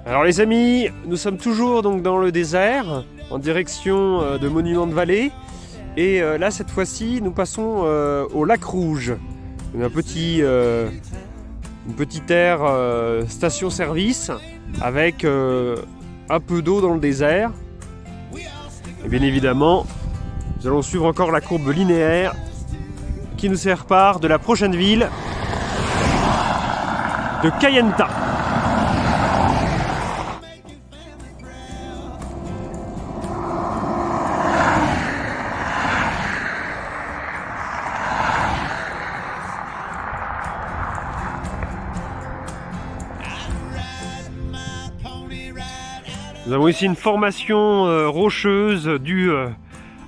Alors les amis, nous sommes toujours donc dans le désert, en direction de Monument de Vallée. Et là cette fois-ci, nous passons au lac Rouge. Une petite aire station-service avec un peu d'eau dans le désert. Et bien évidemment, nous allons suivre encore la courbe linéaire qui nous sépare de la prochaine ville de Kayenta. Nous avons ici une formation rocheuse due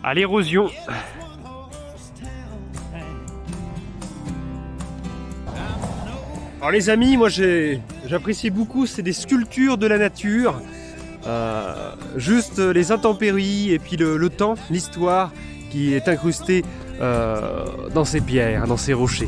à l'érosion. Alors les amis, moi j'apprécie beaucoup, c'est des sculptures de la nature. Juste les intempéries et puis le temps, l'histoire qui est incrustée dans ces pierres, dans ces rochers.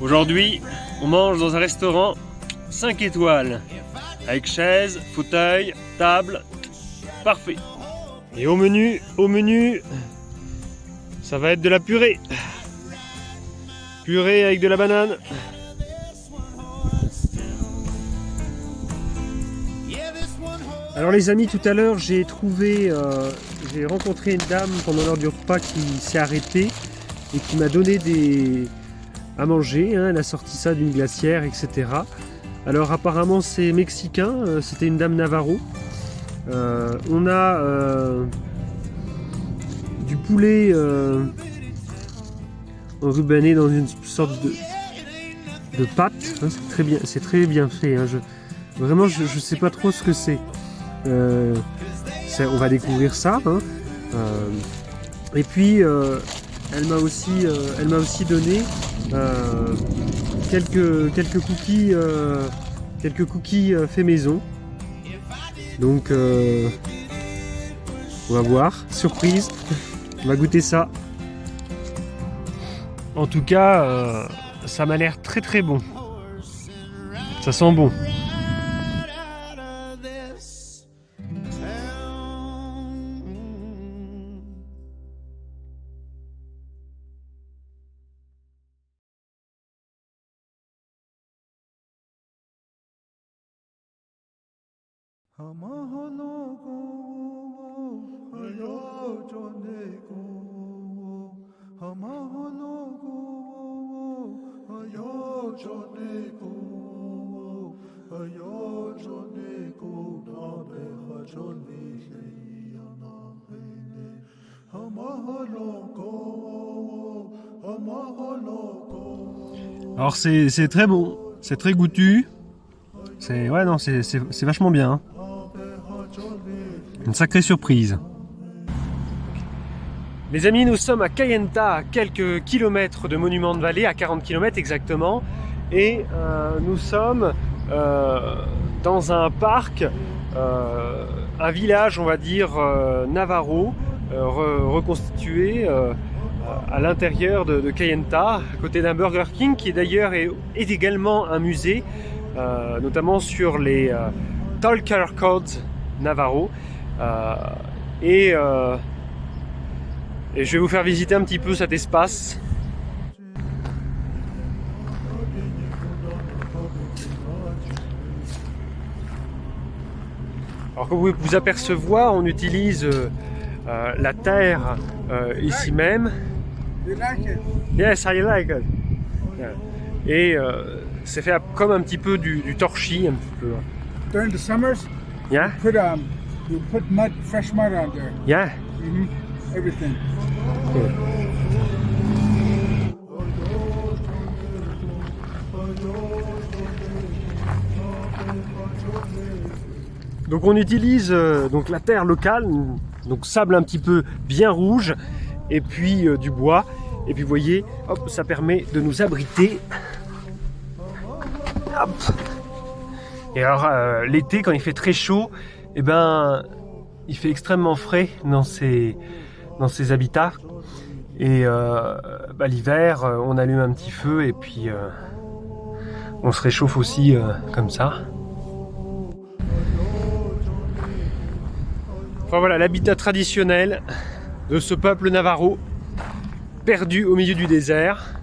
Aujourd'hui, on mange dans un restaurant 5 étoiles, avec chaise, fauteuil, table, parfait. Et au menu, ça va être de la purée. Purée avec de la banane. Alors les amis, tout à l'heure j'ai rencontré une dame pendant l'heure du repas qui s'est arrêtée et qui m'a donné à manger, hein. Elle a sorti ça d'une glacière, etc. Alors apparemment c'est mexicain, c'était une dame Navarro. On a du poulet enrubanné dans une sorte de pâte, hein. C'est très bien fait, hein. Vraiment je sais pas trop ce que c'est. On va découvrir ça, hein. Et puis elle m'a aussi donné quelques cookies faits maison. Donc on va voir, surprise, on va goûter ça. En tout cas, ça m'a l'air très bon. Ça sent bon. Alors c'est très bon, c'est très goûtu. C'est vachement bien, hein. Une sacrée surprise. Les amis, nous sommes à Kayenta, à quelques kilomètres de Monument de Vallée, à 40 km exactement. Et nous sommes dans un parc, un village, on va dire, Navarro, reconstitué à l'intérieur de Kayenta, à côté d'un Burger King, qui d'ailleurs est également un musée, notamment sur les Talker Codes Navarro. Et je vais vous faire visiter un petit peu cet espace. Alors comme vous pouvez vous apercevoir, on utilise la terre ici même. You like it? Yes, I like it. Yeah. Et c'est fait comme un petit peu du torchis, un petit peu. During the summers, Yeah? you put mud, fresh mud on there. Yeah? everything. Donc on utilise donc la terre locale, donc sable un petit peu bien rouge, et puis du bois. Et puis vous voyez, hop, ça permet de nous abriter. Hop. Et alors l'été, quand il fait très chaud, eh ben, il fait extrêmement frais dans ces habitats. Et l'hiver, on allume un petit feu et puis on se réchauffe aussi comme ça. Enfin voilà, l'habitat traditionnel de ce peuple navarro, perdu au milieu du désert.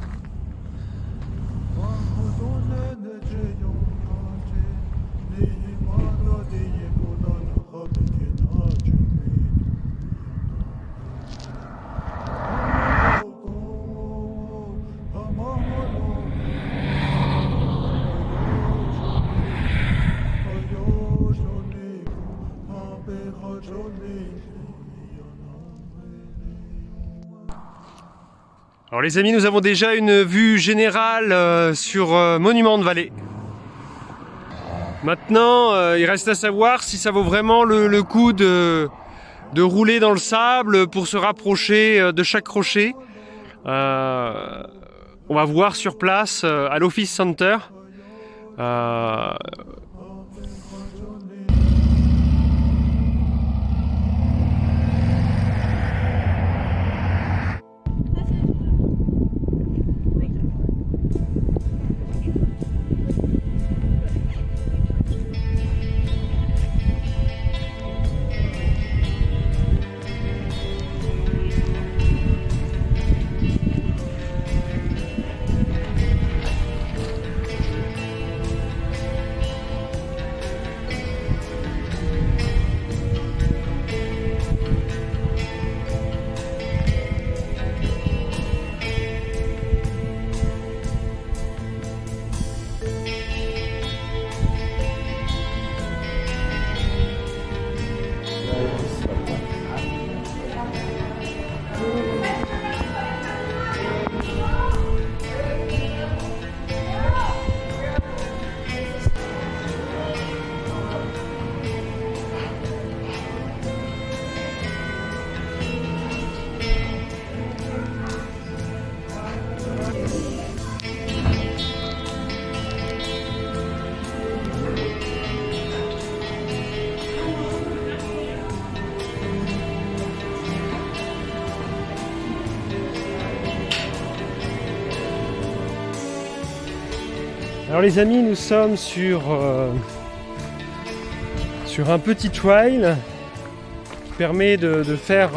Alors les amis, nous avons déjà une vue générale sur Monument de Vallée. Maintenant, il reste à savoir si ça vaut vraiment le coup de rouler dans le sable pour se rapprocher de chaque rocher. On va voir sur place à l'Office Center. Alors les amis, nous sommes sur un petit trail qui permet de faire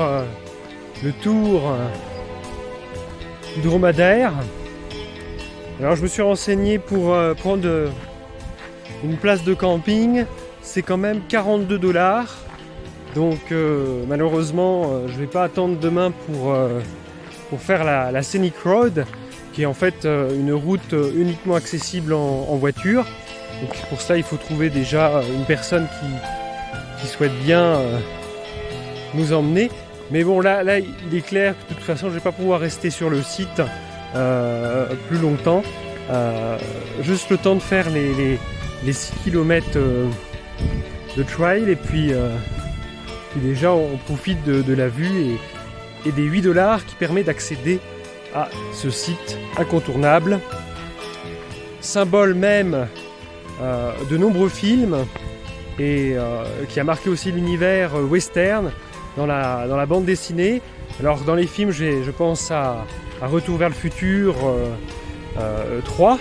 le tour du dromadaire. Alors je me suis renseigné pour prendre une place de camping, c'est quand même 42 $. Donc malheureusement je ne vais pas attendre demain pour faire la Scenic Road, qui est en fait une route uniquement accessible en voiture. Donc pour ça il faut trouver déjà une personne qui souhaite bien nous emmener. Mais bon là il est clair que de toute façon je ne vais pas pouvoir rester sur le site plus longtemps. Juste le temps de faire les 6 km de trail et puis déjà on profite de la vue et des 8 $ qui permet d'accéder à ce site incontournable, symbole même de nombreux films et qui a marqué aussi l'univers western dans la bande dessinée. Alors dans les films je pense à Retour vers le futur 3,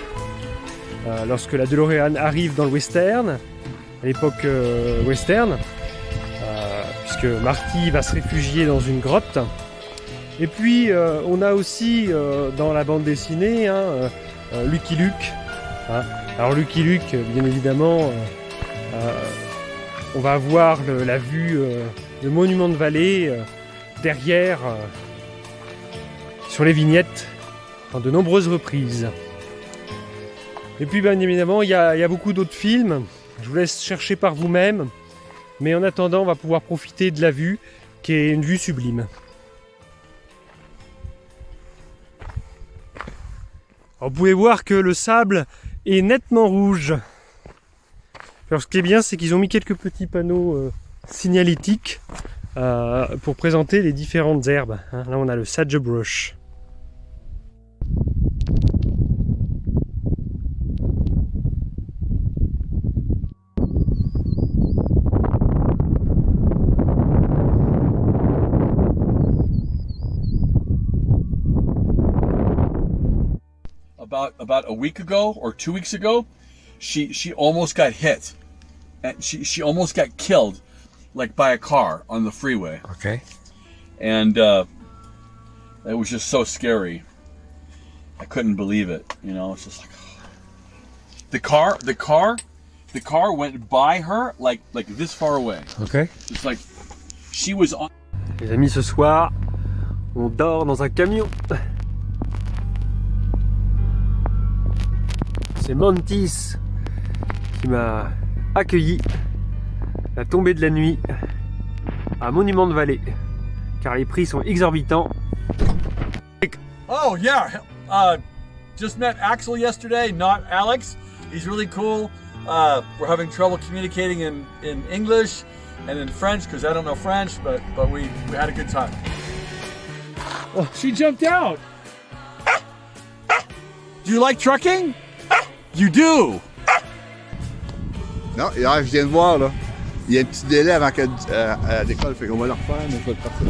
lorsque la DeLorean arrive dans le western, à l'époque western, puisque Marty va se réfugier dans une grotte. Et puis on a aussi dans la bande dessinée Lucky Luke. Alors Lucky Luke, bien évidemment, on va avoir la vue de Monument de Vallée derrière sur les vignettes en de nombreuses reprises. Et puis bien évidemment il y a beaucoup d'autres films, je vous laisse chercher par vous-même, mais en attendant on va pouvoir profiter de la vue qui est une vue sublime. Alors, vous pouvez voir que le sable est nettement rouge. Alors ce qui est bien, c'est qu'ils ont mis quelques petits panneaux signalétiques pour présenter les différentes herbes. Hein, là on a le sagebrush. About a week ago or 2 weeks ago, she almost got hit, and she almost got killed, like by a car on the freeway. Okay. And it was just so scary. I couldn't believe it. You know, it's just like the car went by her like this far away. Okay. It's like she was on. Les amis, ce soir, on dort dans un camion. C'est Mantis qui m'a accueilli à la tombée de la nuit à Monument de Vallée, car les prix sont exorbitants. Oh yeah, just met Axel yesterday, not Alex. He's really cool. We're having trouble communicating in English and in French because I don't know French, but we had a good time. Oh, she jumped out. Do you like trucking? You do. Non, hier, je viens de voir, là. Il y a un petit délai avant qu'elle décolle, fait qu'on va le refaire, mais je vais le partir.